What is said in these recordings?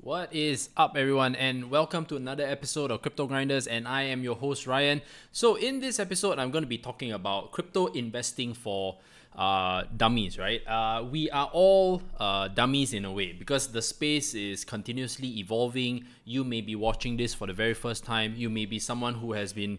What is up, everyone, and welcome to another episode of Crypto Grinders, and I am your host Ryan. So in this episode, I'm going to be talking about crypto investing for dummies, right? We are all dummies in a way because the space is continuously evolving. You may be watching this for the very first time. You may be someone who has been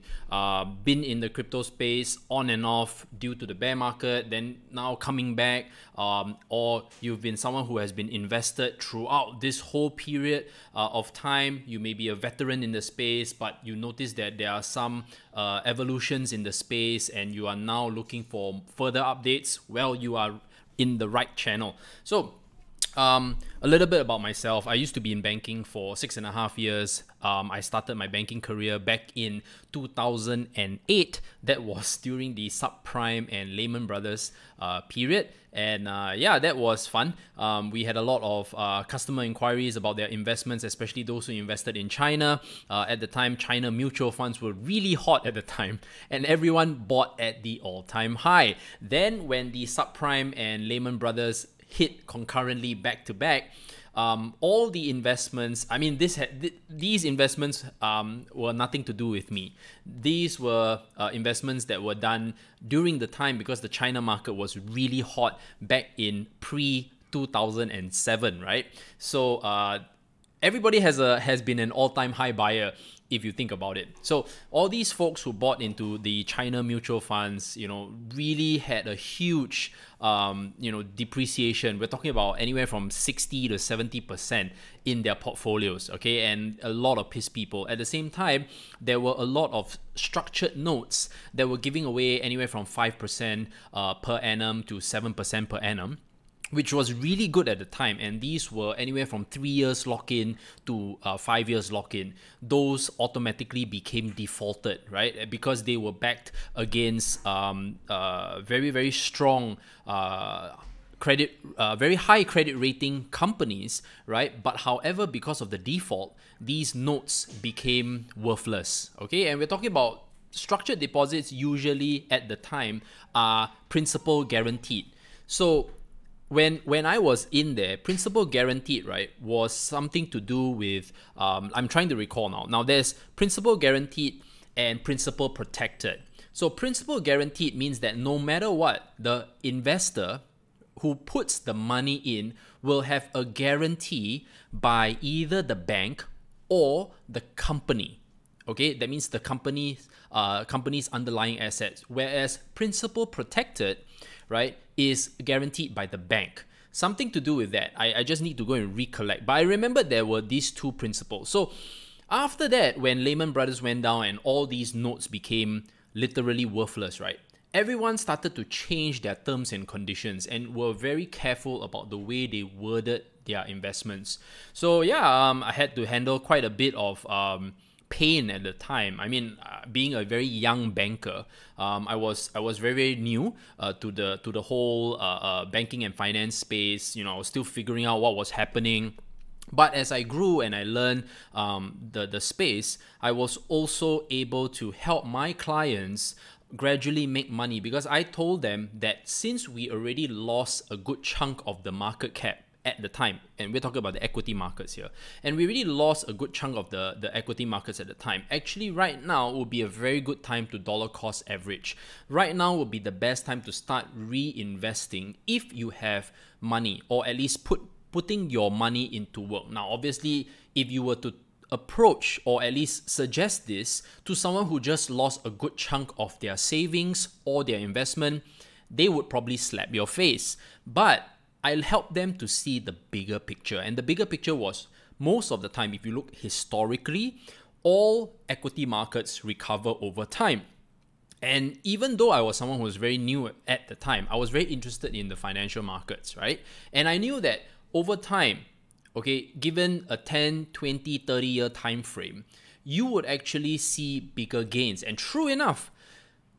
in the crypto space on and off due to the bear market, then now coming back, or you've been someone who has been invested throughout this whole period of time. You may be a veteran in the space, but you notice that there are some evolutions in the space and you are now looking for further updates. Well, you are in the right channel. So a little bit about myself. I used to be in banking for 6.5 years. I started my banking career back in 2008. That was during the subprime and Lehman Brothers period. And yeah, that was fun. We had a lot of customer inquiries about their investments, especially those who invested in China. At the time, China mutual funds were really hot at the time, and everyone bought at the all-time high. Then when the subprime and Lehman Brothers hit concurrently back to back, all the investments, I mean, these investments were nothing to do with me. These were investments that were done during the time because the China market was really hot back in pre-2007, right? So everybody has been an all-time high buyer if you think about it. So all these folks who bought into the China mutual funds, really had a huge, depreciation. We're talking about anywhere from 60 to 70% in their portfolios, okay? And a lot of pissed people. At the same time, there were a lot of structured notes that were giving away anywhere from 5% per annum to 7% per annum, which was really good at the time. And these were anywhere from 3 years lock-in to 5 years lock-in. Those automatically became defaulted, right? Because they were backed against very, very strong credit, very high credit rating companies, right? But however, because of the default, these notes became worthless, okay? And we're talking about structured deposits usually at the time are principal guaranteed. So when I was in there, principal guaranteed, right, was something to do with, I'm trying to recall now. Now there's principal guaranteed and principal protected. So principal guaranteed means that no matter what, the investor who puts the money in will have a guarantee by either the bank or the company. Okay, that means the company's underlying assets. Whereas principal protected, right, is guaranteed by the bank. Something to do with that. I just need to go and recollect. But I remember there were these two principles. So after that, when Lehman Brothers went down and all these notes became literally worthless, right, everyone started to change their terms and conditions and were very careful about the way they worded their investments. So yeah, I had to handle quite a bit of pain at the time. I mean, being a very young banker, I was very, very new to the whole banking and finance space. I was still figuring out what was happening. But as I grew and I learned the space, I was also able to help my clients gradually make money, because I told them that since we already lost a good chunk of the market cap at the time, and we're talking about the equity markets here, and we really lost a good chunk of the equity markets at the time. Actually, right now would be a very good time to dollar cost average. Right now would be the best time to start reinvesting if you have money, or at least putting your money into work. Now, obviously, if you were to approach or at least suggest this to someone who just lost a good chunk of their savings or their investment, they would probably slap your face. But I'll help them to see the bigger picture. And the bigger picture was, most of the time, if you look historically, all equity markets recover over time. And even though I was someone who was very new at the time, I was very interested in the financial markets, right? And I knew that over time, okay, given a 10, 20, 30-year time frame, you would actually see bigger gains. And true enough,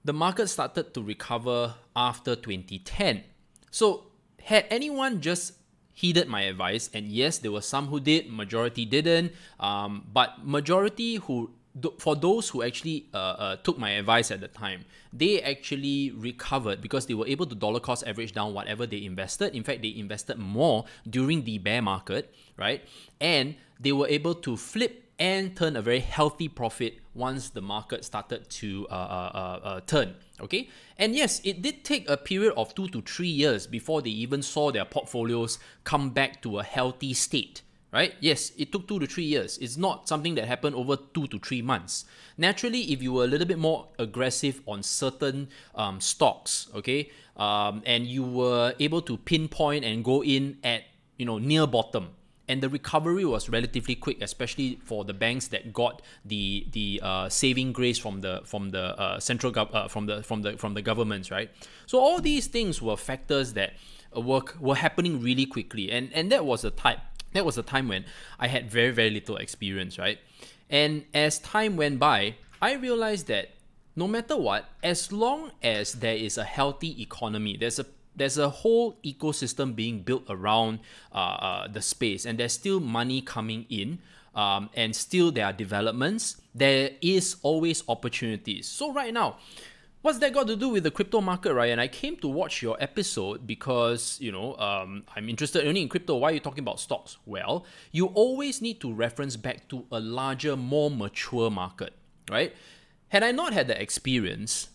the market started to recover after 2010. So had anyone just heeded my advice, and yes, there were some who did, majority didn't, but majority who for those who actually took my advice at the time, they actually recovered because they were able to dollar cost average down whatever they invested. In fact, they invested more during the bear market, right? And they were able to flip and turn a very healthy profit once the market started to turn, okay? And yes, it did take a period of 2 to 3 years before they even saw their portfolios come back to a healthy state, right? Yes, it took 2 to 3 years. It's not something that happened over 2 to 3 months. Naturally, if you were a little bit more aggressive on certain stocks, okay, and you were able to pinpoint and go in at, near bottom, and the recovery was relatively quick, especially for the banks that got the saving grace from the central from the governments, right? So all these things were factors that were happening really quickly, and that was a time when I had very, very little experience, right? And as time went by, I realized that no matter what, as long as there is a healthy economy, there's a whole ecosystem being built around the space, and there's still money coming in, and still there are developments, there is always opportunities. So right now, what's that got to do with the crypto market, right? And I came to watch your episode because, I'm interested only in crypto. Why are you talking about stocks? Well, you always need to reference back to a larger, more mature market, right? Had I not had the experience,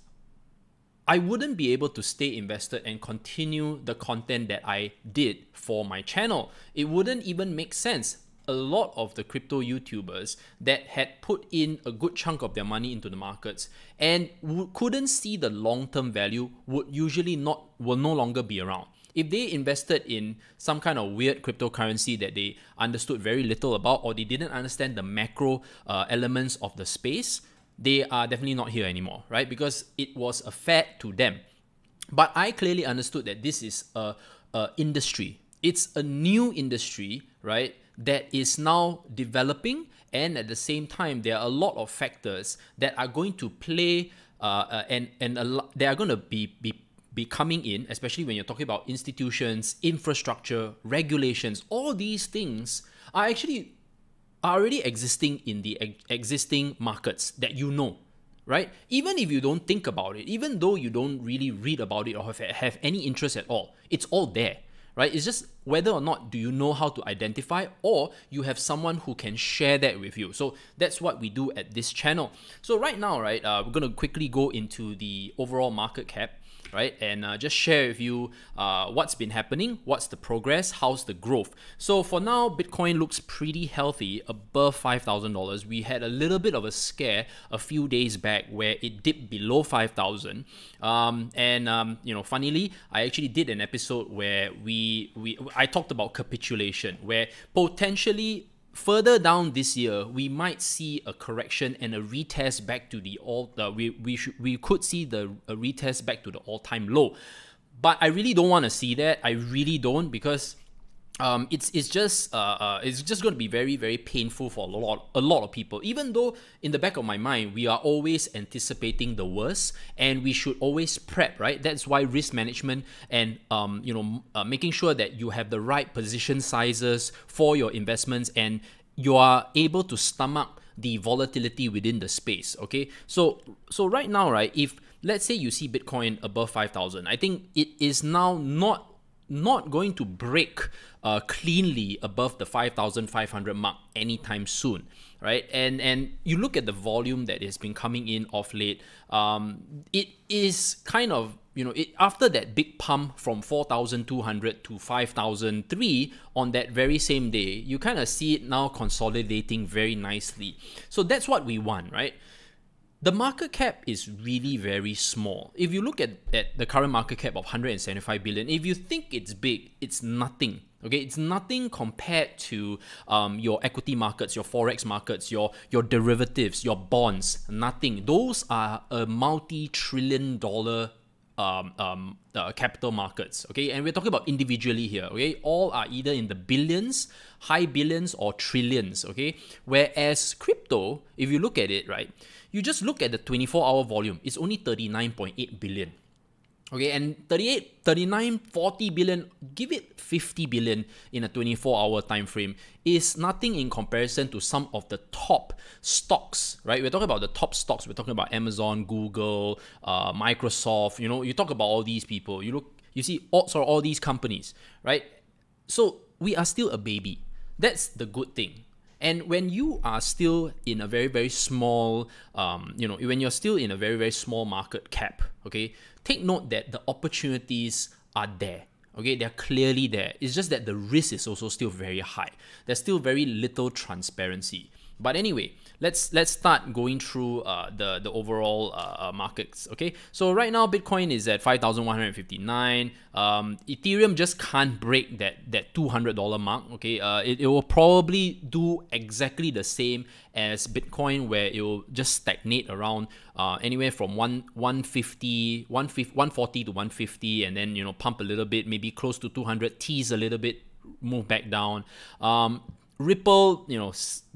I wouldn't be able to stay invested and continue the content that I did for my channel. It wouldn't even make sense. A lot of the crypto YouTubers that had put in a good chunk of their money into the markets and couldn't see the long-term value will no longer be around. If they invested in some kind of weird cryptocurrency that they understood very little about, or they didn't understand the macro elements of the space, they are definitely not here anymore, right? Because it was a fad to them. But I clearly understood that this is a industry. It's a new industry, right, that is now developing, and at the same time, there are a lot of factors that are going to play they are going to be coming in, especially when you're talking about institutions, infrastructure, regulations. All these things are already existing in the existing markets that right? Even if you don't think about it, even though you don't really read about it or have any interest at all, it's all there, right? It's just whether or not do you know how to identify, or you have someone who can share that with you. So that's what we do at this channel. So right now, right, we're going to quickly go into the overall market cap, right? And just share with you what's been happening, what's the progress, how's the growth. So for now, Bitcoin looks pretty healthy, above $5,000. We had a little bit of a scare a few days back where it dipped below 5,000. Funnily, I actually did an episode where I talked about capitulation, where potentially further down this year, we might see a correction and a retest back to the we could see a retest back to the all-time low. But I really don't want to see that. I really don't, because it's just going to be very, very painful for a lot of people. Even though in the back of my mind, we are always anticipating the worst, and we should always prep, right? That's why risk management and making sure that you have the right position sizes for your investments, and you are able to stomach the volatility within the space. Okay, so right now, right, if let's say you see Bitcoin above 5,000, I think it is now not going to break cleanly above the 5,500 mark anytime soon, right? And you look at the volume that has been coming in of late, it is kind of, after that big pump from 4,200 to 5,003 on that very same day, you kind of see it now consolidating very nicely. So that's what we want, right? The market cap is really very small. If you look at the current market cap of 175 billion, if you think it's big, it's nothing. Okay, it's nothing compared to your equity markets, your forex markets, your derivatives, your bonds. Nothing. Those are a multi-trillion dollar capital markets. Okay, and we're talking about individually here. Okay, all are either in the billions, high billions, or trillions. Okay, whereas crypto, if you look at it, right, you just look at the 24-hour volume, it's only 39.8 billion. Okay, and 38, 39, 40 billion, give it 50 billion in a 24-hour time frame is nothing in comparison to some of the top stocks, right? We're talking about the top stocks. We're talking about Amazon, Google, Microsoft. You know, you talk about all these people. You see all these companies, right? So we are still a baby. That's the good thing. And when you are still in a very, very small, when you're still in a very, very small market cap, okay, take note that the opportunities are there. Okay, they're clearly there. It's just that the risk is also still very high. There's still very little transparency. But anyway, let's start going through the overall markets. Okay, so right now Bitcoin is at 5,159. Ethereum just can't break that $200 mark. Okay, it will probably do exactly the same as Bitcoin, where it will just stagnate around anywhere from 140 to 150, and then pump a little bit, maybe close to 200, tease a little bit, move back down. Ripple,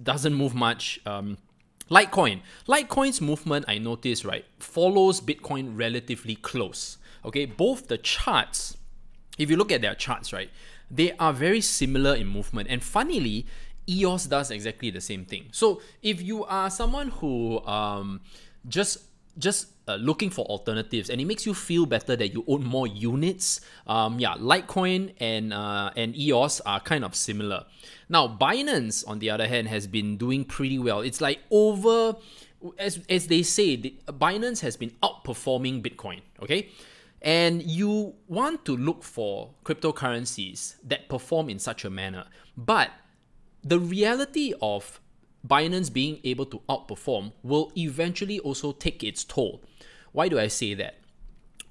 doesn't move much. Litecoin's movement, I noticed, right, follows Bitcoin relatively close. Okay, both the charts, if you look at their charts, right, they are very similar in movement. And funnily, EOS does exactly the same thing. So if you are someone who just looking for alternatives, and it makes you feel better that you own more units, Litecoin and EOS are kind of similar. Now, Binance, on the other hand, has been doing pretty well. It's like as they say, Binance has been outperforming Bitcoin, okay? And you want to look for cryptocurrencies that perform in such a manner. But the reality of Binance being able to outperform will eventually also take its toll. Why do I say that?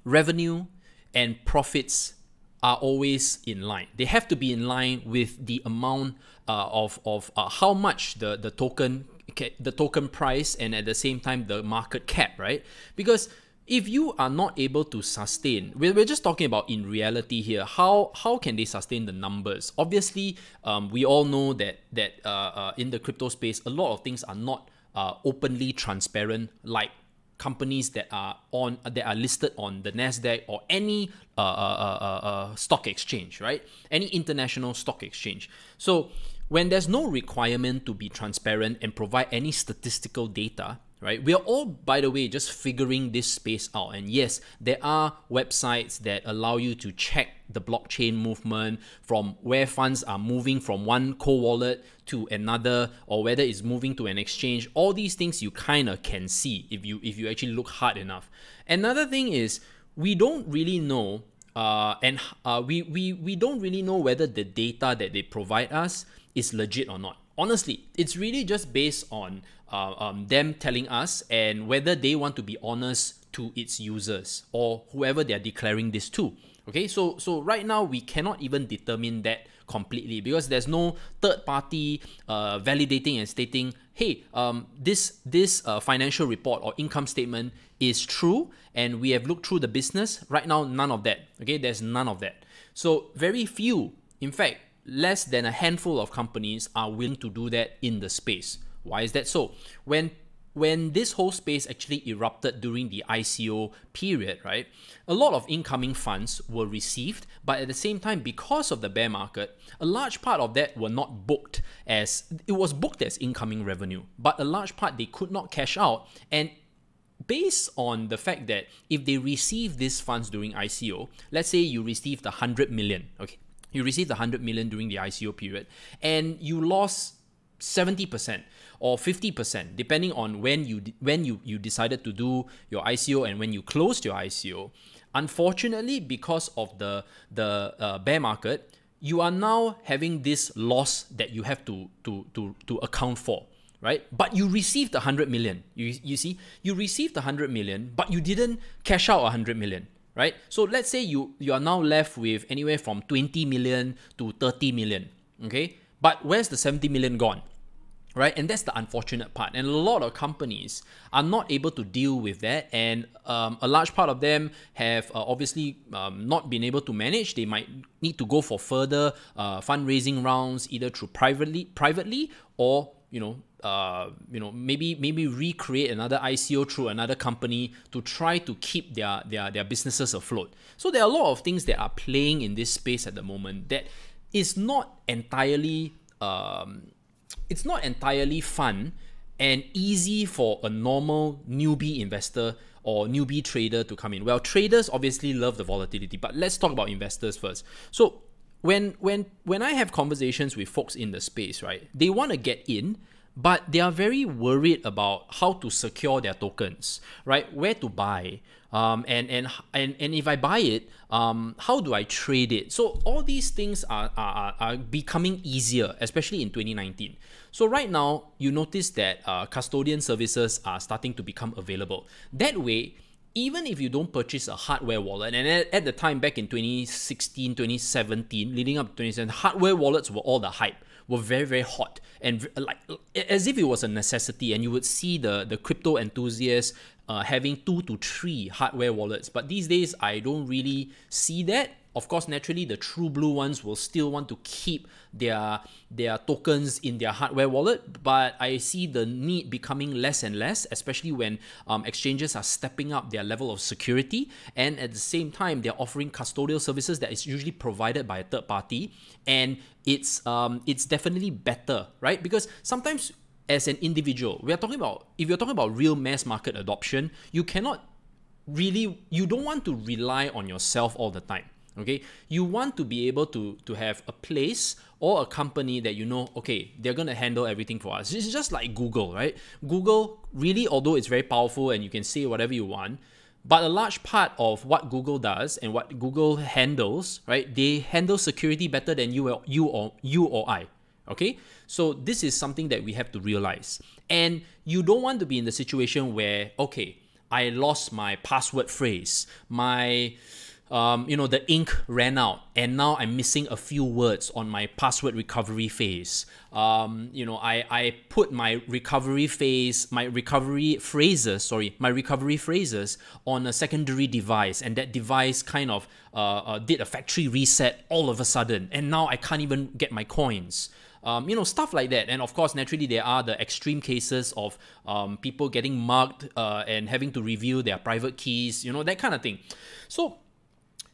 Revenue and profits are always in line. They have to be in line with the amount of how much the token price, and at the same time the market cap, right? Because if you are not able to sustain, we're just talking about in reality here, how can they sustain the numbers? Obviously, we all know that in the crypto space, a lot of things are not openly transparent, like companies that are listed on the Nasdaq or any stock exchange, right? Any international stock exchange. So when there's no requirement to be transparent and provide any statistical data, right? We are all, by the way, just figuring this space out. And yes, there are websites that allow you to check the blockchain movement, from where funds are moving from one co-wallet to another, or whether it's moving to an exchange. All these things you kind of can see if you actually look hard enough. Another thing is, we don't really know, we don't really know whether the data that they provide us is legit or not. Honestly, it's really just based on them telling us, and whether they want to be honest to its users or whoever they are declaring this to. Okay, so right now we cannot even determine that completely, because there's no third party validating and stating, hey, this financial report or income statement is true, and we have looked through the business. Right now, none of that. Okay, there's none of that. So very few, in fact, less than a handful of companies are willing to do that in the space. Why is that so? When this whole space actually erupted during the ICO period, right, a lot of incoming funds were received, but at the same time, because of the bear market, a large part of that were not booked as, it was booked as incoming revenue, but a large part they could not cash out. And based on the fact that if they receive these funds during ICO, let's say you received 100 million, okay, you received 100 million during the ICO period, and you lost 70% or 50%, depending on when you decided to do your ICO and when you closed your ICO. Unfortunately, because of the bear market, you are now having this loss that you have to account for, right? But you received 100 million. You see, you received 100 million, but you didn't cash out 100 million. Right? So let's say you are now left with anywhere from 20 million to 30 million. Okay? But where's the 70 million gone? Right? And that's the unfortunate part. And a lot of companies are not able to deal with that. And a large part of them have obviously not been able to manage. They might need to go for further fundraising rounds, either through privately or maybe recreate another ICO through another company to try to keep their businesses afloat. So there are a lot of things that are playing in this space at the moment that is not entirely fun and easy for a normal newbie investor or newbie trader to come in. Well, traders obviously love the volatility, but let's talk about investors first. So when I have conversations with folks in the space, right, they want to get in, but they are very worried about how to secure their tokens, right? Where to buy, and if I buy it, how do I trade it? So all these things are becoming easier, especially in 2019. So right now, you notice that custodian services are starting to become available. That way, even if you don't purchase a hardware wallet, and at the time back in 2016, 2017, leading up to 2017, hardware wallets were all the hype, were very, very hot, and like as if it was a necessity. And you would see the crypto enthusiasts having 2 to 3 hardware wallets. But these days, I don't really see that. Of course, naturally, the true blue ones will still want to keep their tokens in their hardware wallet, but I see the need becoming less and less, especially when exchanges are stepping up their level of security, and at the same time, they're offering custodial services that is usually provided by a third party, and it's definitely better, right? Because sometimes, as an individual, if you're talking about real mass market adoption, you don't want to rely on yourself all the time. Okay, you want to be able to have a place or a company that okay, they're going to handle everything for us. It's just like Google, right? Google really, although it's very powerful and you can say whatever you want, but a large part of what Google does and what Google handles, right? They handle security better than you or I. Okay, so this is something that we have to realize. And you don't want to be in the situation where, okay, I lost my password phrase, the ink ran out, and now I'm missing a few words on my password recovery phase. I put my recovery phrases on a secondary device, and that device kind of did a factory reset all of a sudden, and now I can't even get my coins. Stuff like that. And of course, naturally, there are the extreme cases of people getting mugged and having to reveal their private keys, that kind of thing. So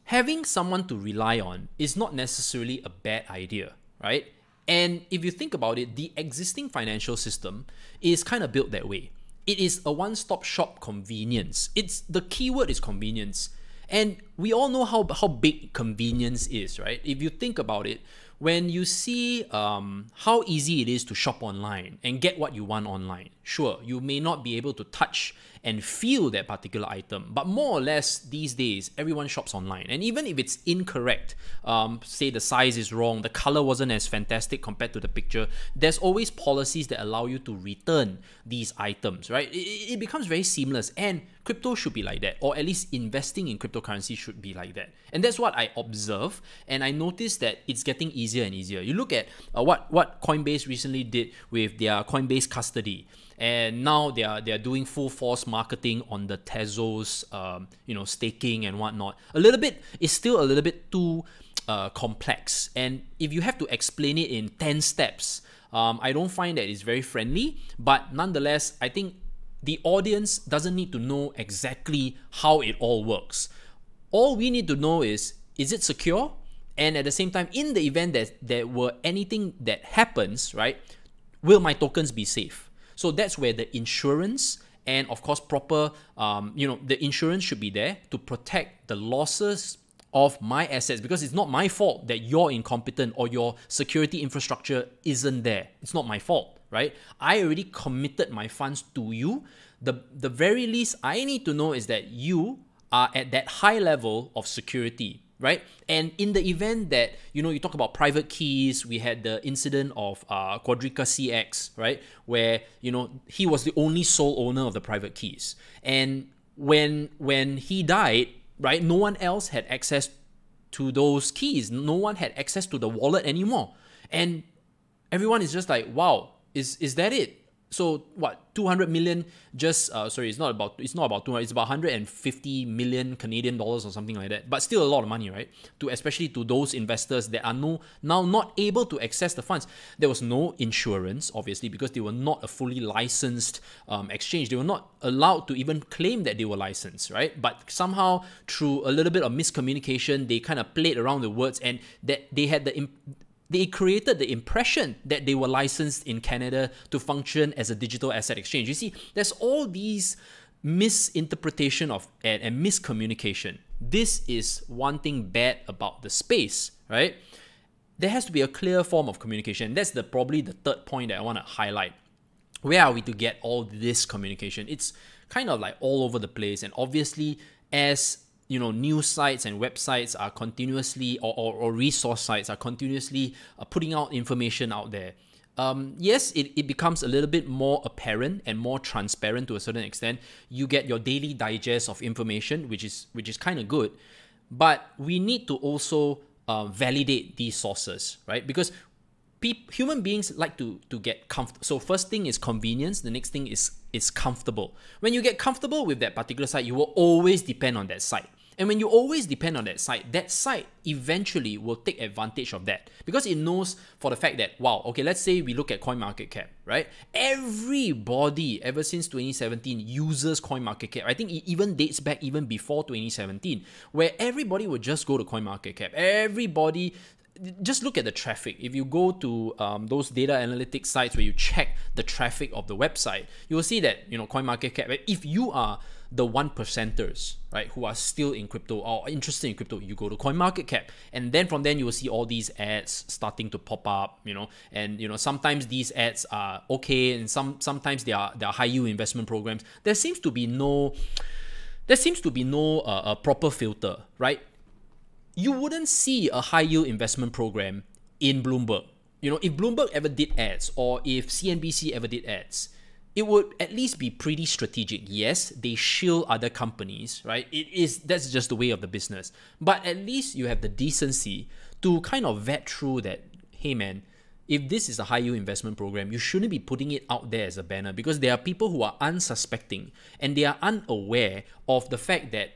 having someone to rely on is not necessarily a bad idea, right? And if you think about it, the existing financial system is kind of built that way. It is a one-stop shop convenience. The keyword is convenience. And we all know how big convenience is, right? If you think about it, when you see how easy it is to shop online and get what you want online, sure, you may not be able to touch and feel that particular item, but more or less these days, everyone shops online. And even if it's incorrect, say the size is wrong, the color wasn't as fantastic compared to the picture, there's always policies that allow you to return these items, right? It becomes very seamless, and crypto should be like that, or at least investing in cryptocurrency should be like that. And that's what I observe, and I notice that it's getting easier and easier. You look at what Coinbase recently did with their Coinbase custody, and now they are doing full force marketing on the Tezos, staking and whatnot. It's still a little bit too complex, and if you have to explain it in 10 steps, I don't find that it's very friendly. But nonetheless, I think the audience doesn't need to know exactly how it all works. All we need to know is it secure? And at the same time, in the event that there were anything that happens, right, will my tokens be safe? So that's where the insurance and, of course, proper, the insurance should be there to protect the losses of my assets, because it's not my fault that you're incompetent or your security infrastructure isn't there. It's not my fault, right? I already committed my funds to you. The very least I need to know is that you are at that high level of security, right? And in the event that, you talk about private keys, we had the incident of Quadrica CX, right? Where, he was the only sole owner of the private keys. And when he died, right, no one else had access to those keys. No one had access to the wallet anymore. And everyone is just like, wow, is that it? So what, 200 million just sorry, it's not about 200, it's about 150 million Canadian dollars or something like that. But still a lot of money, right? To especially to those investors that are now not able to access the funds. There was no insurance, obviously, because they were not a fully licensed exchange. They were not allowed to even claim that they were licensed, right? But somehow through a little bit of miscommunication, they kind of played around the words, and that they created the impression that they were licensed in Canada to function as a digital asset exchange. You see, there's all these misinterpretation of and miscommunication. This is one thing bad about the space, right? There has to be a clear form of communication. That's probably the third point that I want to highlight. Where are we to get all this communication? It's kind of like all over the place, and obviously as news sites and websites are continuously, or resource sites are continuously putting out information out there. Yes, it becomes a little bit more apparent and more transparent to a certain extent. You get your daily digest of information, which is kind of good, but we need to also validate these sources, right? Because human beings like to get comfortable. So first thing is convenience. The next thing is comfortable. When you get comfortable with that particular site, you will always depend on that site. And when you always depend on that site eventually will take advantage of that, because it knows for the fact that, wow, okay, let's say we look at CoinMarketCap, right? Everybody ever since 2017 uses CoinMarketCap. I think it even dates back even before 2017, where everybody would just go to CoinMarketCap. Everybody, just look at the traffic. If you go to those data analytics sites where you check the traffic of the website, you will see that, CoinMarketCap, if you are the 1%ers, right, who are still in crypto or interested in crypto, you go to CoinMarketCap, and then from then you will see all these ads starting to pop up, and sometimes these ads are okay, and sometimes they are high yield investment programs. There seems to be no proper filter, right? You wouldn't see a high yield investment program in Bloomberg. If Bloomberg ever did ads, or if CNBC ever did ads, it would at least be pretty strategic. Yes, they shield other companies, right? That's just the way of the business. But at least you have the decency to kind of vet through that, hey man, if this is a high yield investment program, you shouldn't be putting it out there as a banner, because there are people who are unsuspecting and they are unaware of the fact that,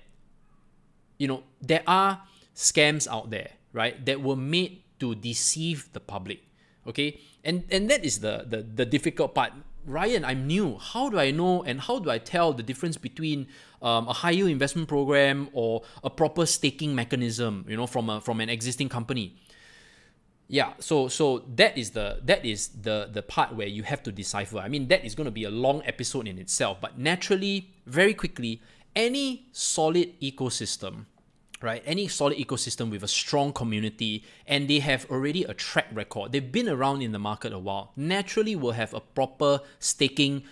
there are scams out there, right, that were made to deceive the public. Okay, and that is the difficult part. Ryan, I'm new. How do I know and how do I tell the difference between a high yield investment program or a proper staking mechanism, from an existing company? Yeah, so that is the part where you have to decipher. I mean, that is going to be a long episode in itself, but naturally, very quickly, any solid ecosystem, right? Any solid ecosystem with a strong community, and they have already a track record, they've been around in the market a while, naturally will have a proper staking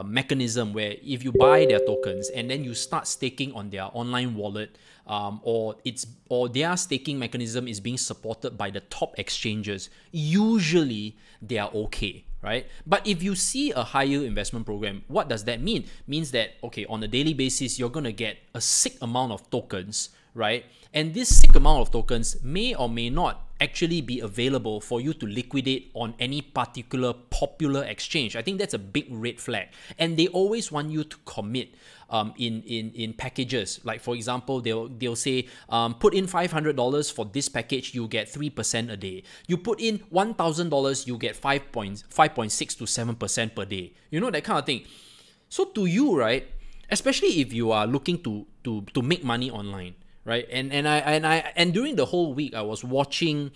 mechanism where if you buy their tokens and then you start staking on their online wallet, or their staking mechanism is being supported by the top exchanges, usually they are okay, right? But if you see a high yield investment program, what does that mean? Means that, okay, on a daily basis, you're going to get a sick amount of tokens, right? And this sick amount of tokens may or may not actually be available for you to liquidate on any particular popular exchange. I think that's a big red flag. And they always want you to commit in packages. Like, for example, they'll say, put in $500 for this package, you get 3% a day. You put in $1,000, you get 5.6 to 7% per day. That kind of thing. So to you, right, especially if you are looking to make money online, right? And during the whole week, I was watching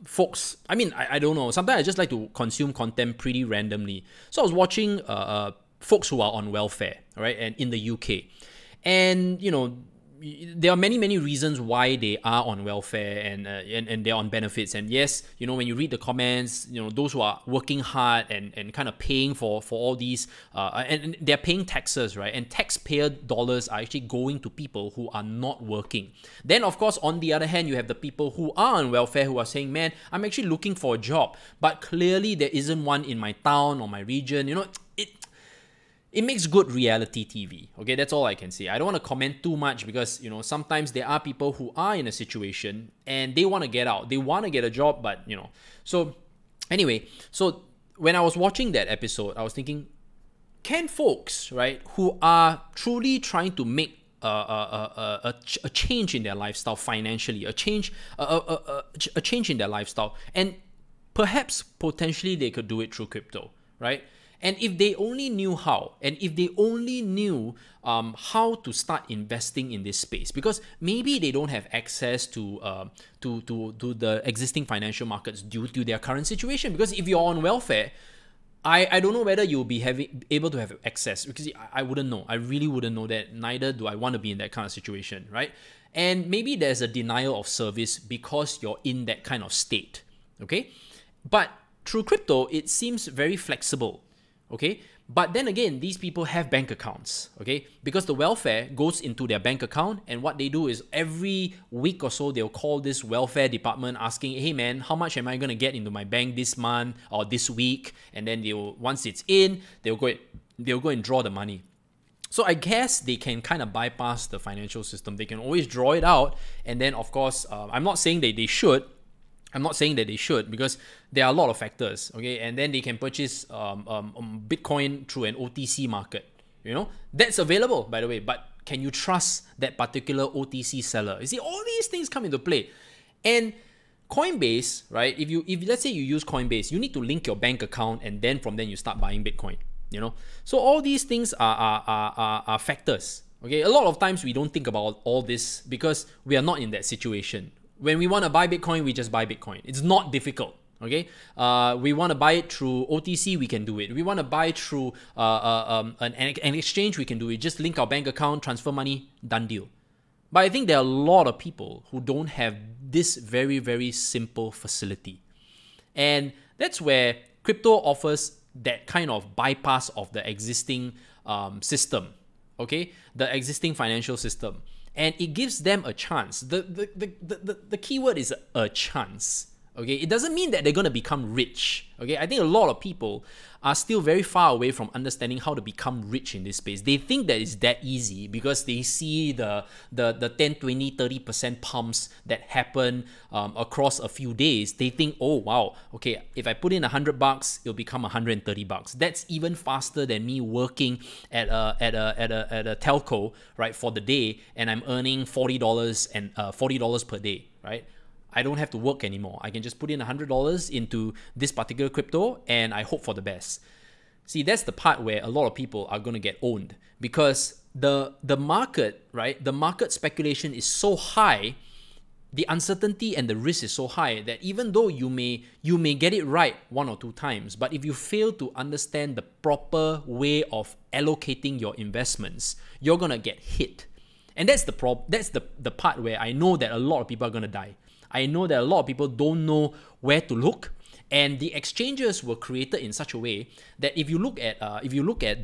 folks. I mean, I don't know. Sometimes I just like to consume content pretty randomly. So I was watching folks who are on welfare, right? And in the UK, and there are many reasons why they are on welfare and they're on benefits. And yes, when you read the comments, those who are working hard and kind of paying for all these, and they're paying taxes, right? And taxpayer dollars are actually going to people who are not working. Then, of course, on the other hand, you have the people who are on welfare who are saying, man, I'm actually looking for a job, but clearly there isn't one in my town or my region. It makes good reality TV. Okay, that's all I can say. I don't want to comment too much because, sometimes there are people who are in a situation and they want to get out. They want to get a job, but, So anyway, so when I was watching that episode, I was thinking, can folks, right, who are truly trying to make a change in their lifestyle financially, a change in their lifestyle, and perhaps potentially they could do it through crypto, right? And if they only knew how, and if they only knew how to start investing in this space, because maybe they don't have access to the existing financial markets due to their current situation. Because if you're on welfare, I don't know whether you'll be able to have access, because I wouldn't know. I really wouldn't know that. Neither do I want to be in that kind of situation, right? And maybe there's a denial of service because you're in that kind of state, okay? But through crypto, it seems very flexible, okay? But then again, these people have bank accounts, okay? Because the welfare goes into their bank account, and what they do is every week or so, they'll call this welfare department asking, hey man, how much am I going to get into my bank this month or this week? And then once it's in, they'll go and draw the money. So I guess they can kind of bypass the financial system. They can always draw it out. And then of course, I'm not saying that they should, because there are a lot of factors, okay? And then they can purchase Bitcoin through an OTC market, you know? That's available, by the way, but can you trust that particular OTC seller? You see, all these things come into play. And Coinbase, right? If let's say you use Coinbase, you need to link your bank account, and then from then you start buying Bitcoin, you know? So all these things are factors, okay? A lot of times we don't think about all this because we are not in that situation. When we want to buy Bitcoin, we just buy Bitcoin. It's not difficult, okay? We want to buy it through OTC, we can do it. We want to buy through an exchange, we can do it. Just link our bank account, transfer money, done deal. But I think there are a lot of people who don't have this very, very simple facility. And that's where crypto offers that kind of bypass of the existing system, okay? The existing financial system. And it gives them a chance. The key word is a chance. Okay, it doesn't mean that they're going to become rich. Okay, I think a lot of people are still very far away from understanding how to become rich in this space. They think that it's that easy because they see the 10, 20, 30% pumps that happen across a few days. They think, oh wow, okay, if I put in $100, it'll become $130. That's even faster than me working at a telco, right, for the day, and I'm earning $40 and $40 per day, right? I don't have to work anymore. I can just put in $100 into this particular crypto and I hope for the best. See, that's the part where a lot of people are going to get owned because the market, right? The market speculation is so high, the uncertainty and the risk is so high that even though you may get it right one or two times, but if you fail to understand the proper way of allocating your investments, you're going to get hit. And that's the part where I know that a lot of people are going to die. I know that a lot of people don't know where to look, and the exchanges were created in such a way that if you look at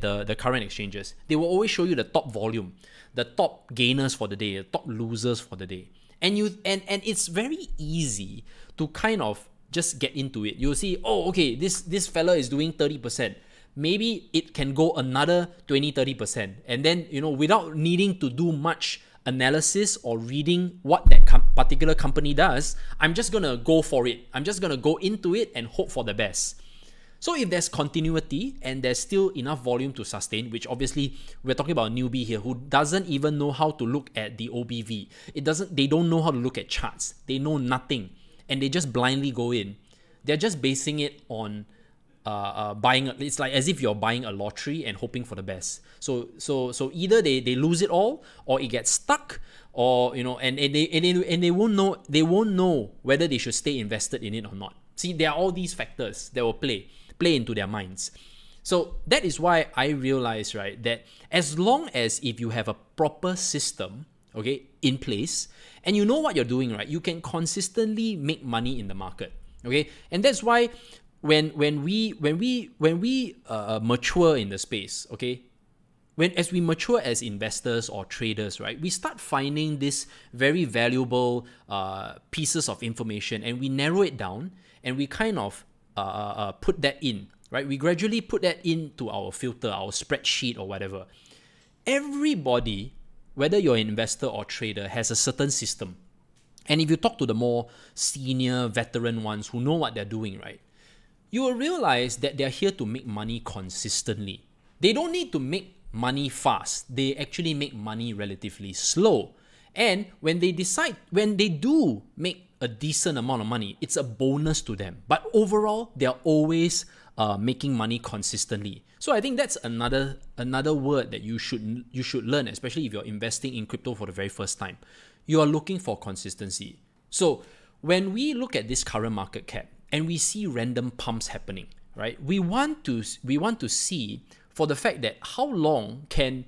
the current exchanges, they will always show you the top volume, the top gainers for the day, the top losers for the day, and it's very easy to kind of just get into it. You'll see, oh, okay, this fella is doing 30%. Maybe it can go another 20-30%, and then without needing to do much analysis or reading what that particular company does, I'm just gonna go for it. I'm just gonna go into it and hope for the best. So if there's continuity and there's still enough volume to sustain, which obviously we're talking about a newbie here who doesn't even know how to look at the OBV. They don't know how to look at charts. They know nothing, and they just blindly go in. They're just basing it on buying. It's like as if you're buying a lottery and hoping for the best. So either they lose it all, or it gets stuck, or and they won't know whether they should stay invested in it or not. See, there are all these factors that will play into their minds. So that is why I realized, right, that as long as if you have a proper system, okay, in place, and you know what you're doing, right, you can consistently make money in the market. Okay, and that's why when we mature in the space, okay, as we mature as investors or traders, right, we start finding this very valuable pieces of information, and we narrow it down, and we kind of put that in, right? We gradually put that into our filter, our spreadsheet or whatever. Everybody, whether you're an investor or trader, has a certain system. And if you talk to the more senior veteran ones who know what they're doing, right, you will realize that they're here to make money consistently. They don't need to make money fast. They actually make money relatively slow. And when they do make a decent amount of money, it's a bonus to them. But overall, they're always making money consistently. So I think that's another word that you should learn, especially if you're investing in crypto for the very first time. You are looking for consistency. So when we look at this current market cap and we see random pumps happening, right? We want to see for the fact that how long can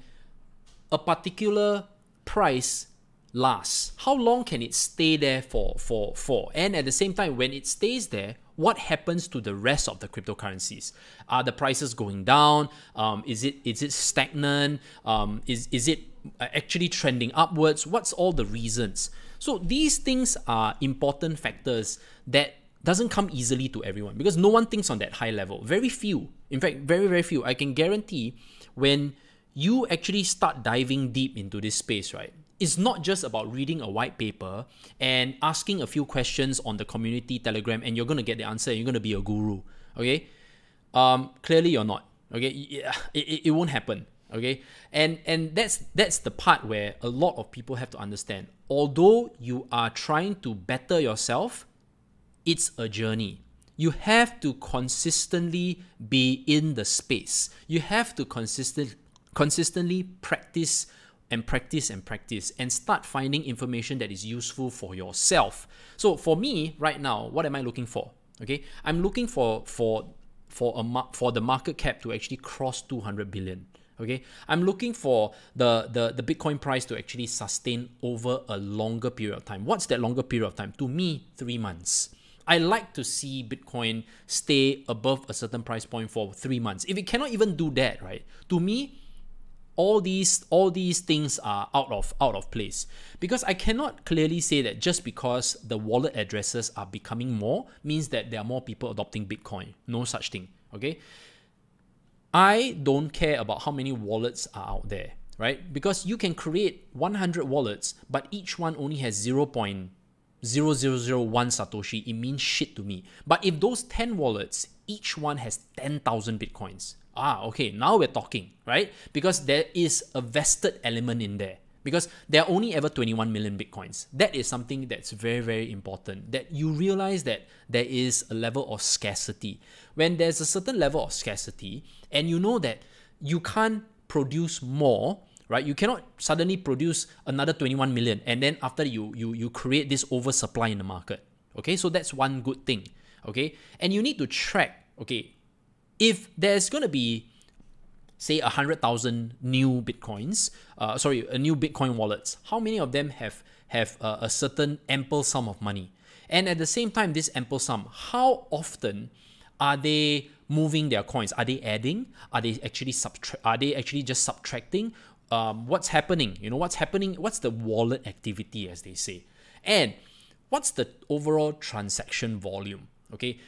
a particular price last? How long can it stay there for? And at the same time, when it stays there, what happens to the rest of the cryptocurrencies? Are the prices going down? Is it stagnant? Is it actually trending upwards? What's all the reasons? So these things are important factors that doesn't come easily to everyone because no one thinks on that high level. Very few. In fact, very, very few. I can guarantee when you actually start diving deep into this space, right? It's not just about reading a white paper and asking a few questions on the community Telegram and you're going to get the answer and you're going to be a guru, okay? Clearly you're not, okay? It won't happen, okay? And that's the part where a lot of people have to understand. Although you are trying to better yourself, it's a journey. You have to consistently be in the space. You have to consistently practice and start finding information that is useful for yourself. So for me right now, what am I looking for? Okay, I'm looking for the market cap to actually cross 200 billion. Okay, I'm looking for the Bitcoin price to actually sustain over a longer period of time. What's that longer period of time? To me, 3 months. I like to see Bitcoin stay above a certain price point for 3 months. If it cannot even do that, right? To me, all these things are out of place because I cannot clearly say that just because the wallet addresses are becoming more means that there are more people adopting Bitcoin. No such thing. Okay, I don't care about how many wallets are out there, right? Because you can create 100 wallets, but each one only has 0.0001 Satoshi. It means shit to me. But if those 10 wallets, each one has 10,000 Bitcoins. Okay, now we're talking, right? Because there is a vested element in there. Because there are only ever 21 million Bitcoins. That is something that's very, very important. That you realize that there is a level of scarcity. When there's a certain level of scarcity, and you know that you can't produce more, right? You cannot suddenly produce another 21 million, and then after you create this oversupply in the market. Okay, so that's one good thing. Okay, and you need to track, okay, if there's going to be, say, 100,000 new Bitcoins, new Bitcoin wallets, how many of them have a certain ample sum of money? And at the same time, this ample sum, how often are they moving their coins? Are they adding? Are they actually just subtracting? What's happening? You know, what's happening? What's the wallet activity, as they say? And what's the overall transaction volume? Okay.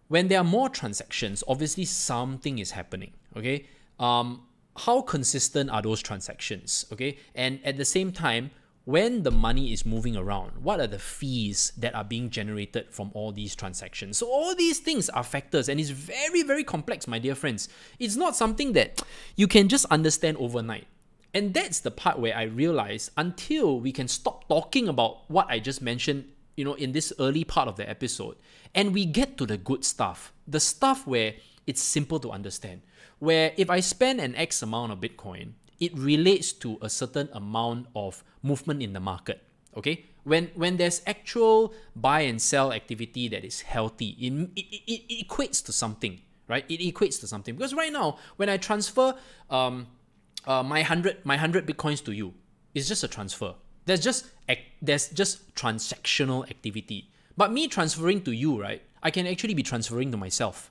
When there are more transactions, obviously something is happening, okay? How consistent are those transactions, okay? And at the same time, when the money is moving around, what are the fees that are being generated from all these transactions? So all these things are factors, and it's very, very complex, my dear friends. It's not something that you can just understand overnight. And that's the part where I realize until we can stop talking about what I just mentioned, you know, in this early part of the episode, and we get to the good stuff, the stuff where it's simple to understand, where if I spend an X amount of Bitcoin, it relates to a certain amount of movement in the market, okay? When there's actual buy and sell activity that is healthy, it equates to something, right? It equates to something. Because right now, when I transfer my 100 Bitcoins to you, it's just a transfer. There's just transactional activity. But me transferring to you, right? I can actually be transferring to myself.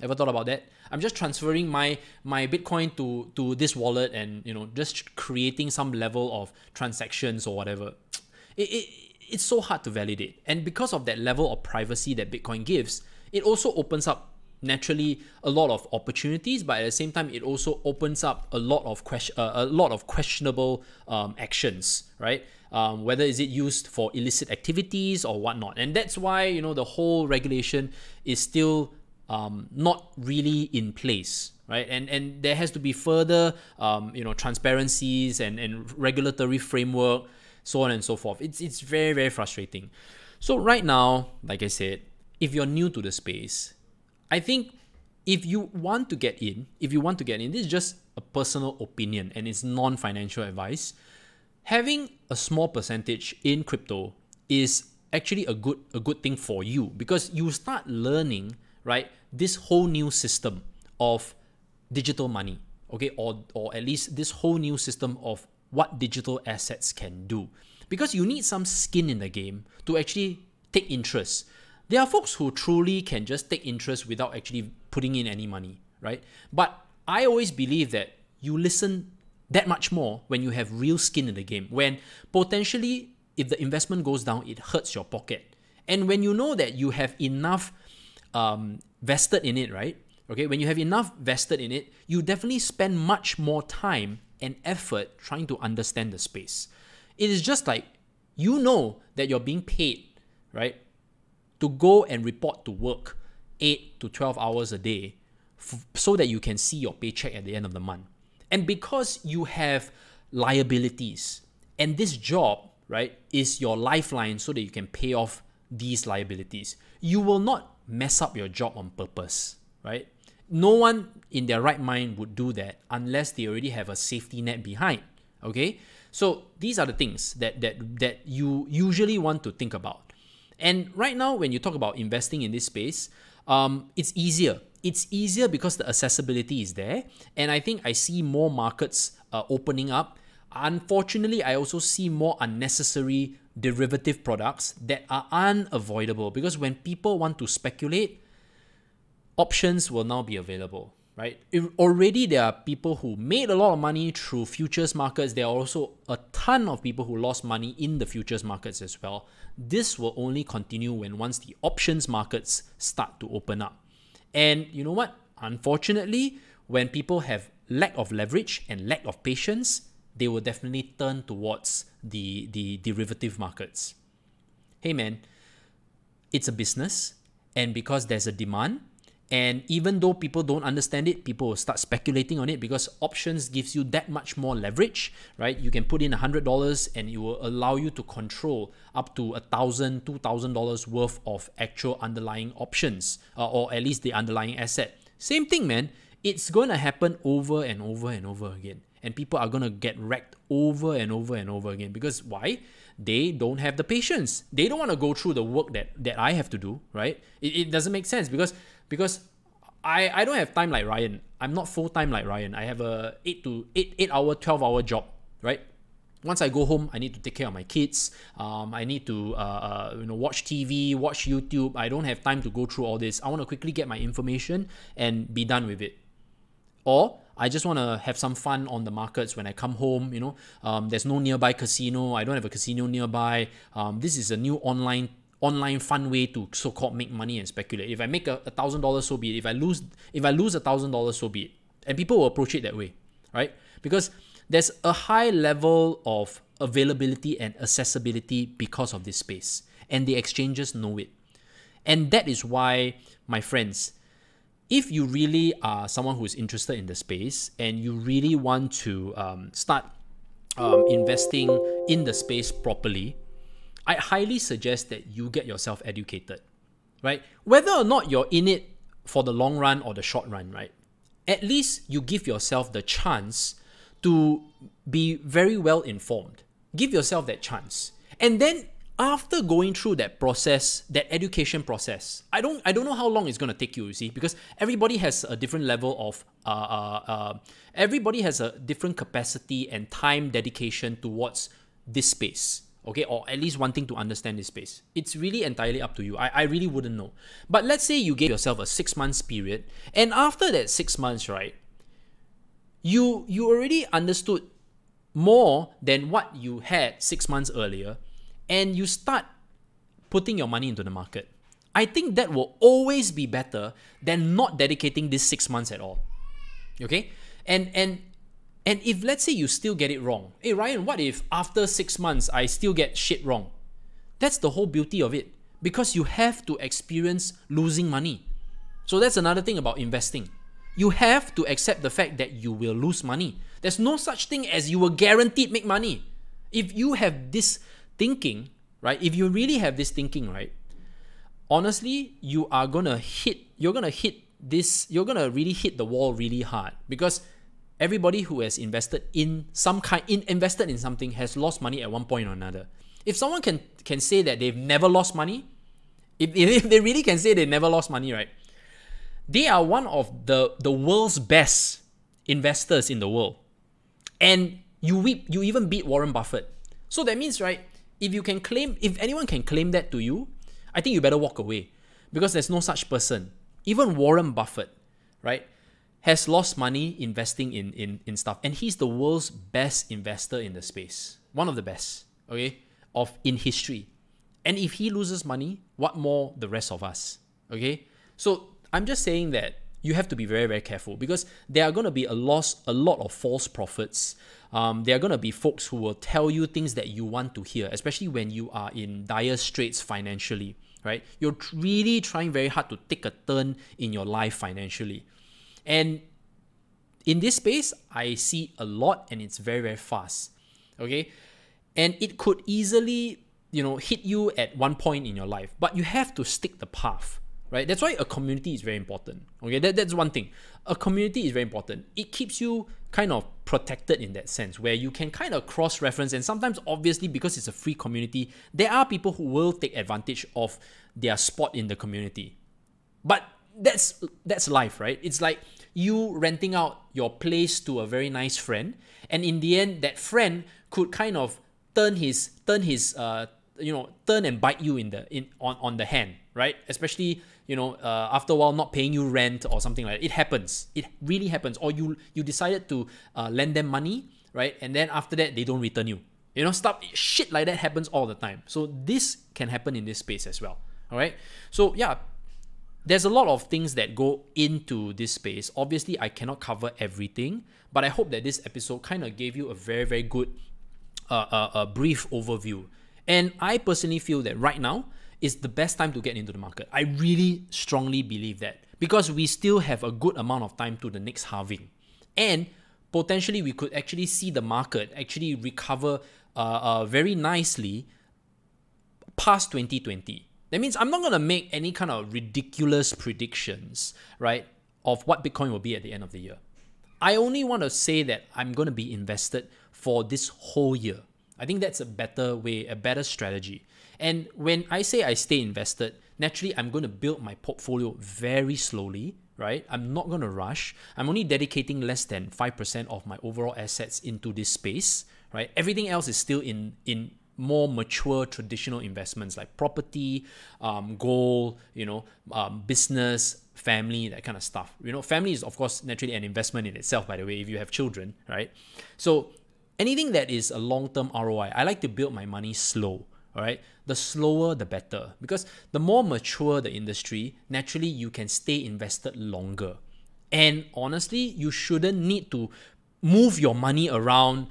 Ever thought about that? I'm just transferring my Bitcoin to this wallet and, you know, just creating some level of transactions or whatever. It's so hard to validate. And because of that level of privacy that Bitcoin gives, it also opens up naturally a lot of opportunities, but at the same time, it also opens up a lot of questionable actions, right? Whether is it used for illicit activities or whatnot. And that's why, you know, the whole regulation is still not really in place, right? And there has to be further transparencies and regulatory framework, so on and so forth. It's very, very frustrating. So right now, like I said, if you're new to the space, I think if you want to get in, this is just a personal opinion and it's non-financial advice. Having a small percentage in crypto is actually a good thing for you, because you start learning, right, this whole new system of digital money, okay, or at least this whole new system of what digital assets can do, because you need some skin in the game to actually take interest. There are folks who truly can just take interest without actually putting in any money, right? But I always believe that you listen that much more when you have real skin in the game, when potentially if the investment goes down, it hurts your pocket. And when you know that you have enough vested in it, right? Okay, when you have enough vested in it, you definitely spend much more time and effort trying to understand the space. It is just like, you know that you're being paid, right, to go and report to work 8 to 12 hours a day so that you can see your paycheck at the end of the month. And because you have liabilities, and this job, right, is your lifeline so that you can pay off these liabilities, you will not mess up your job on purpose, right? No one in their right mind would do that unless they already have a safety net behind, okay? So these are the things that you usually want to think about. And right now, when you talk about investing in this space, it's easier. It's easier because the accessibility is there. And I think I see more markets opening up. Unfortunately, I also see more unnecessary derivative products that are unavoidable, because when people want to speculate, options will now be available, right? Already there are people who made a lot of money through futures markets. There are also a ton of people who lost money in the futures markets as well. This will only continue once the options markets start to open up. And you know what? Unfortunately, when people have lack of leverage and lack of patience, they will definitely turn towards the derivative markets. Hey man, it's a business, and because there's a demand, and even though people don't understand it, people will start speculating on it, because options gives you that much more leverage, right? You can put in $100 and it will allow you to control up to $1,000, $2,000 worth of actual underlying options, or at least the underlying asset. Same thing, man. It's going to happen over and over and over again. And people are going to get wrecked over and over and over again. Because why? They don't have the patience. They don't want to go through the work that I have to do, right? It doesn't make sense, because I don't have time like Ryan. I'm not full-time like Ryan. I have a 8-hour, 12-hour job, right? Once I go home, I need to take care of my kids. I need to watch TV, watch YouTube. I don't have time to go through all this. I want to quickly get my information and be done with it. Or I just want to have some fun on the markets when I come home. There's no nearby casino. I don't have a casino nearby. This is a new online fun way to so-called make money and speculate. If I make $1,000, so be it. If I lose $1,000, so be it. And people will approach it that way, right? Because there's a high level of availability and accessibility because of this space, and the exchanges know it. And that is why, my friends, if you really are someone who is interested in the space and you really want to start investing in the space properly, I highly suggest that you get yourself educated, right? Whether or not you're in it for the long run or the short run, right? At least you give yourself the chance to be very well informed. Give yourself that chance. And then after going through that process, that education process, I don't know how long it's going to take you see, because everybody has a different level of, everybody has a different capacity and time dedication towards this space. Okay, or at least wanting to understand this space. It's really entirely up to you. I really wouldn't know. But let's say you gave yourself a 6 months period, and after that 6 months, right, you already understood more than what you had 6 months earlier, and you start putting your money into the market. I think that will always be better than not dedicating this 6 months at all. Okay? And if, let's say, you still get it wrong. Hey, Ryan, what if after 6 months I still get shit wrong? That's the whole beauty of it. Because you have to experience losing money. So that's another thing about investing. You have to accept the fact that you will lose money. There's no such thing as you will guaranteed make money. If you have this thinking, right? If you really have this thinking, right? Honestly, you're gonna really hit the wall really hard, because everybody who has invested in something has lost money at one point or another. If someone can say that they've never lost money, if they really can say they never lost money, right? They are one of the world's best investors in the world. And you even beat Warren Buffett. So that means, right, if anyone can claim that to you, I think you better walk away, because there's no such person. Even Warren Buffett, right, has lost money investing in stuff. And he's the world's best investor in the space. One of the best, okay, in history. And if he loses money, what more the rest of us, okay? So I'm just saying that you have to be very, very careful, because there are going to be a lot of false prophets. There are going to be folks who will tell you things that you want to hear, especially when you are in dire straits financially, right? You're really trying very hard to take a turn in your life financially. And in this space, I see a lot, and it's very, very fast, okay? And it could easily, hit you at one point in your life, but you have to stick the path. Right? That's why a community is very important. Okay, that's one thing. A community is very important. It keeps you kind of protected in that sense, where you can kind of cross-reference, and sometimes, obviously, because it's a free community, there are people who will take advantage of their spot in the community. But that's life, right? It's like you renting out your place to a very nice friend, and in the end, that friend could kind of turn and bite you on the hand, right? Especially, after a while not paying you rent or something like that. It happens. It really happens. Or you decided to lend them money, right? And then after that, they don't return you. Shit like that happens all the time. So this can happen in this space as well, all right? So yeah, there's a lot of things that go into this space. Obviously, I cannot cover everything, but I hope that this episode kind of gave you a very, very good brief overview. And I personally feel that right now is the best time to get into the market. I really strongly believe that, because we still have a good amount of time to the next halving. And potentially we could actually see the market actually recover very nicely past 2020. That means I'm not going to make any kind of ridiculous predictions, right, of what Bitcoin will be at the end of the year. I only want to say that I'm going to be invested for this whole year. I think that's a better way, a better strategy. And when I say I stay invested, naturally, I'm going to build my portfolio very slowly, right? I'm not going to rush. I'm only dedicating less than 5% of my overall assets into this space, right? Everything else is still in more mature traditional investments like property, gold, business, family, that kind of stuff. Family is, of course, naturally an investment in itself, by the way, if you have children, right? So anything that is a long-term ROI, I like to build my money slow. All right, the slower the better, because the more mature the industry, naturally you can stay invested longer. And honestly, you shouldn't need to move your money around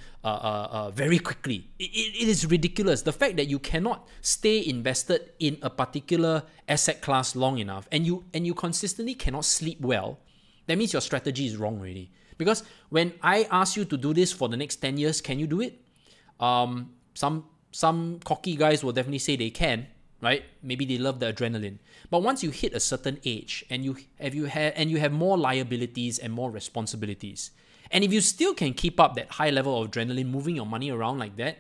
very quickly. It is ridiculous. The fact that you cannot stay invested in a particular asset class long enough, and you consistently cannot sleep well, that means your strategy is wrong already. Because when I ask you to do this for the next 10 years, can you do it? Some cocky guys will definitely say they can, right? Maybe they love the adrenaline. But once you hit a certain age and you have more liabilities and more responsibilities, and if you still can keep up that high level of adrenaline, moving your money around like that,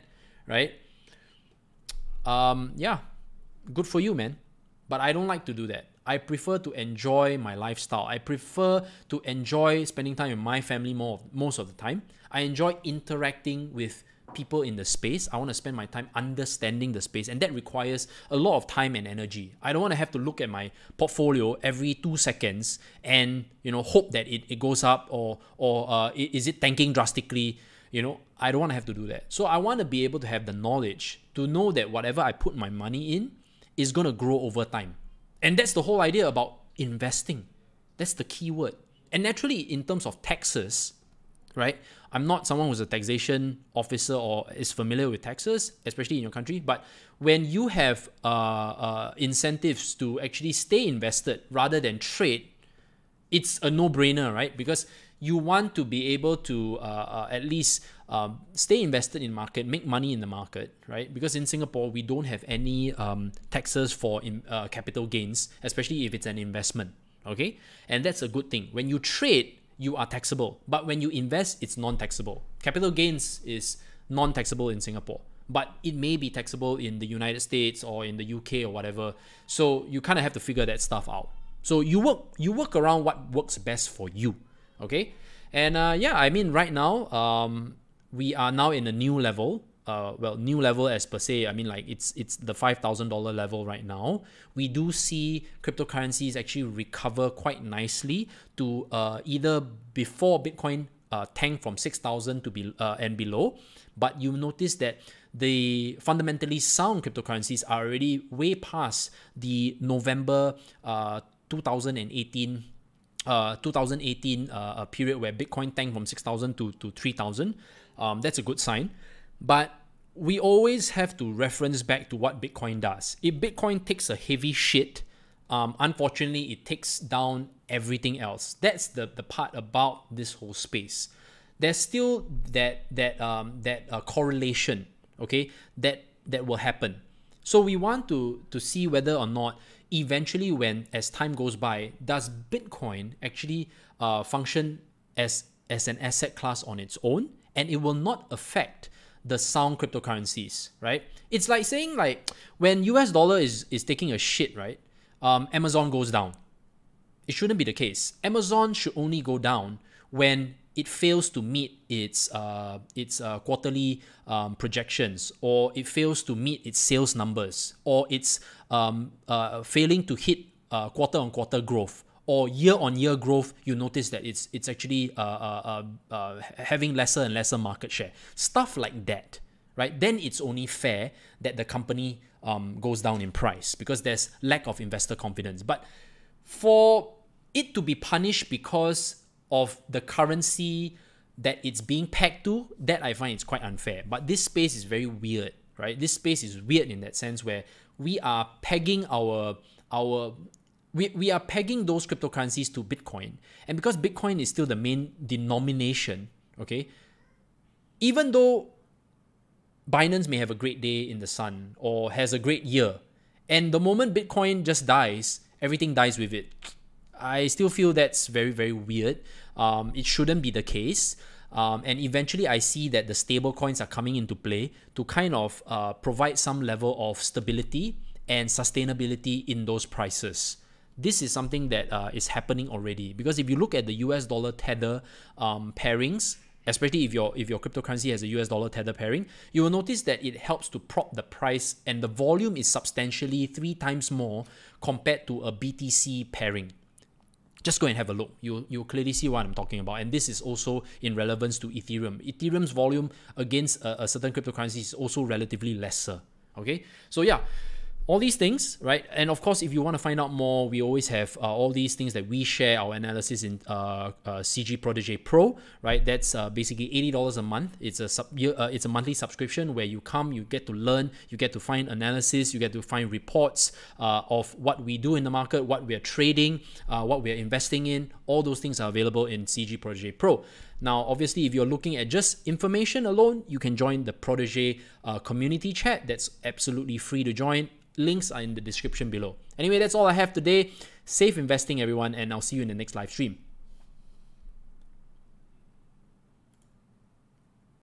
right? Yeah, good for you, man. But I don't like to do that. I prefer to enjoy my lifestyle. I prefer to enjoy spending time with my family most of the time. I enjoy interacting with people in the space. I want to spend my time understanding the space, and that requires a lot of time and energy. I don't want to have to look at my portfolio every 2 seconds and hope that it goes up or is it tanking drastically. I don't want to have to do that. So I want to be able to have the knowledge to know that whatever I put my money in is going to grow over time. And that's the whole idea about investing. That's the key word. And naturally, in terms of taxes, right? I'm not someone who's a taxation officer or is familiar with taxes, especially in your country. But when you have incentives to actually stay invested rather than trade, it's a no-brainer, right? Because you want to be able to at least stay invested in market, make money in the market, right? Because in Singapore, we don't have any taxes for capital gains, especially if it's an investment, okay? And that's a good thing. When you trade, you are taxable. But when you invest, it's non-taxable. Capital gains is non-taxable in Singapore, but it may be taxable in the United States or in the UK or whatever. So you kind of have to figure that stuff out. So you work around what works best for you, okay? And yeah, I mean, right now, we are now in a new level. Well, new level as per se, I mean, like it's the $5,000 level right now. We do see cryptocurrencies actually recover quite nicely to either before Bitcoin tanked from 6,000 to be and below. But you notice that the fundamentally sound cryptocurrencies are already way past the November 2018 period where Bitcoin tanked from 6,000 to 3,000. That's a good sign. But we always have to reference back to what Bitcoin does. If Bitcoin takes a heavy shit, unfortunately, it takes down everything else. That's the part about this whole space. There's still that correlation, okay, that will happen. So we want to see whether or not eventually, when as time goes by, does Bitcoin actually function as an asset class on its own, and it will not affect the sound cryptocurrencies, right? It's like saying, like, when US dollar is taking a shit, right? Amazon goes down. It shouldn't be the case. Amazon should only go down when it fails to meet its quarterly projections, or it fails to meet its sales numbers, or it's failing to hit quarter-on-quarter growth, or year-on-year growth. You notice that it's actually having lesser and lesser market share. Stuff like that, right? Then it's only fair that the company goes down in price because there's lack of investor confidence. But for it to be punished because of the currency that it's being pegged to, that I find it's quite unfair. But this space is very weird, right? This space is weird in that sense where we are pegging we are pegging those cryptocurrencies to Bitcoin. And because Bitcoin is still the main denomination, okay, even though Binance may have a great day in the sun or has a great year, and the moment Bitcoin just dies, everything dies with it. I still feel that's very, very weird. It shouldn't be the case. And eventually I see that the stable coins are coming into play to kind of provide some level of stability and sustainability in those prices. This is something that is happening already, because if you look at the US dollar tether pairings, especially if your cryptocurrency has a US dollar tether pairing, you will notice that it helps to prop the price, and the volume is substantially 3 times more compared to a BTC pairing. Just go and have a look. You'll clearly see what I'm talking about. And this is also in relevance to Ethereum. Ethereum's volume against a certain cryptocurrency is also relatively lesser. Okay, so yeah, all these things, right? And of course, if you want to find out more, we always have all these things that we share our analysis in CG Protégé Pro, right? That's basically $80 a month. It's a monthly subscription where you come, you get to learn, you get to find analysis, you get to find reports of what we do in the market, what we are trading, what we are investing in. All those things are available in CG Protégé Pro. Now, obviously, if you're looking at just information alone, you can join the Protégé community chat. That's absolutely free to join. Links are in the description below. Anyway, that's all I have today. Safe investing, everyone, and I'll see you in the next live stream.